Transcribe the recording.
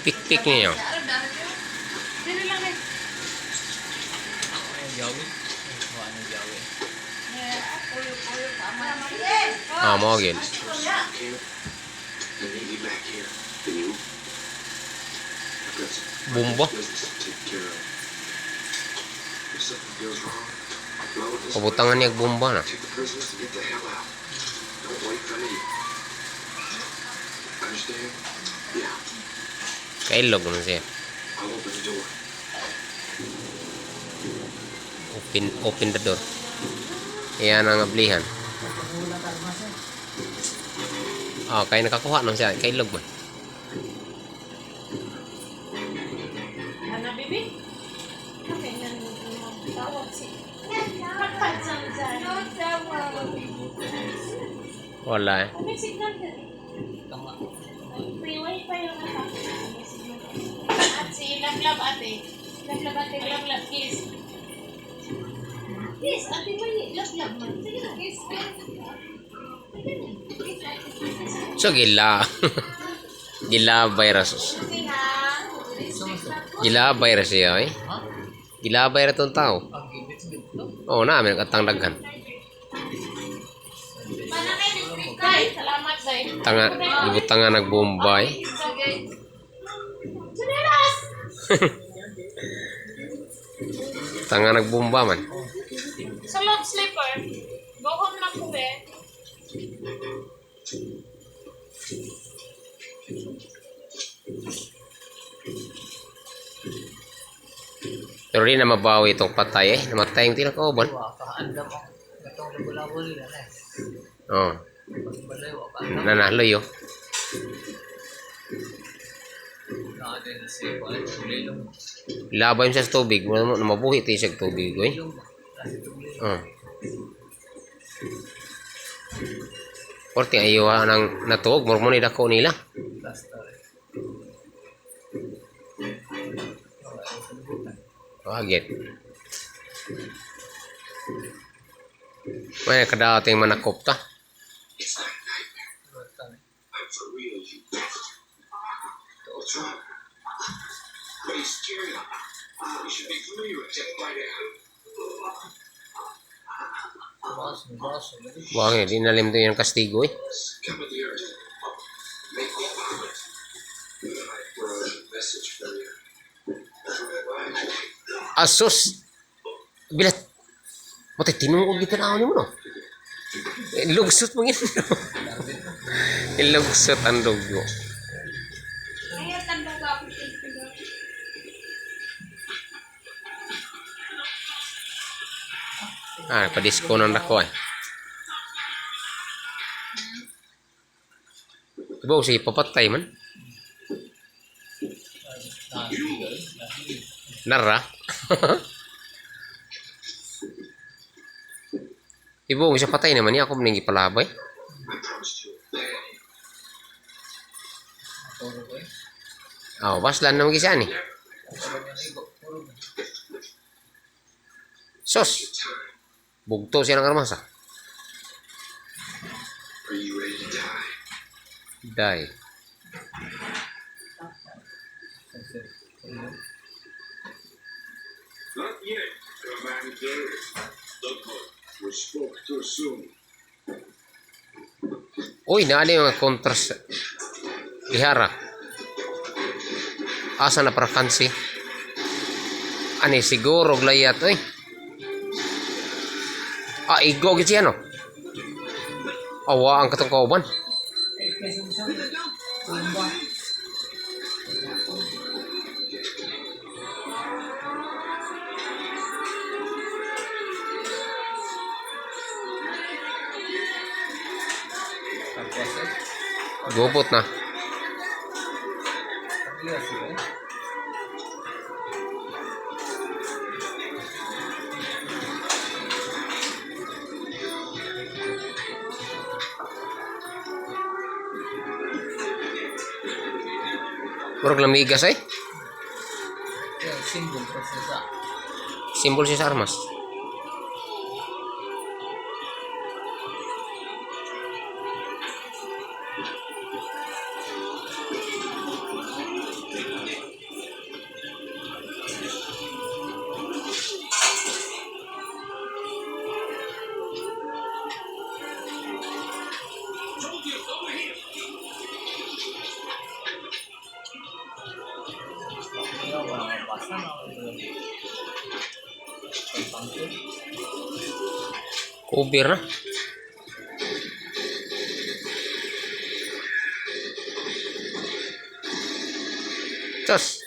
Pik-pik niyo. Dili lang eh. Jawi. Ano Jawi? Puyo-puyo tama. Ah, mo gid. I need you back here. Can you? I've got some Bumba. business to take care of. If something goes wrong, blow this Pabutangan niya bomba na. take the prisoners and get the hell out. Don't wait for me. Understand? Yeah. Kailog naman siya. I'll open the door. Open the door. Iyan ang ablihan. Ah, kaya nakakuha naman siya. Kailog man. Ano, bibi? Okay, tawag si... Magpansan dyan. Wala eh. May signal dyan. Tama. Free wifi yung nasa. May signal. At si Lablab ate. Lablab ate, Lablab, kiss. Kiss, ate may Lablab man. Sige na, kiss. So, gila. Gila virus. Sige na. Gila virus siya eh. Ha? Gila virus itong tao. Ang gibit to. Oo, namin katang daghan. Day, salamat, Day. Tanga, ibutang nga nagbombay. Sunelas! Tanga nagbomba man. Sa love slipper. Go home na po eh. Pero di na mabawi itong patay eh. Namatay yung tinakauban. Wah, kaanda mo. Gatong labulabuli na eh. Oo. Balay, wah, kaanda. Nanalo yun. Nakatin si Kuan. Tulilong. Labay mo siya sa tubig. Mabuhi tayo siya sa tubig eh. Tulilong ba? Kasi tulilong. Oo. Porti ayaw nang natuog. Mormoni dako nila. Plaster. Kaget. May kadating manakop ta. It's not a nightmare. I'm for real, you. What's wrong? What are you scared of? You should be familiar with death by now. Baso. Buwang eh. Di nalim to yung kastigo eh. Come with the earth. Make me vomit. I brought a message for you. Asus. Bilat. Mati tinuod kita na mo no. Lugsot mo yun. Lugsot ang dugo. Kaya tanda ba ako Ah, pa-disco nang dako eh. Diba si papatay man? Nara? Ibo, siya patay naman niya. Ako maningi palabay. I promised you. Turo ko eh. Ah, baslan naman gisa ni. Sabi niya na ibo. Turo mo. Sos! Bugto siya ng armasa. Are you ready to die? Die. Not yet, Commander. Look, we spoke too soon. Uy, naano yung mga kontras. Lihara. Asa na prakansi? Ani, siguro glayat eh. Ah, igo git siya no? Awa ang katong kauban. Tapos eh. Gupot na. Yes, eh. Murag lamigas eh. Yung symbol kasi sa Simbol siya sa armas. Cover na. Tos.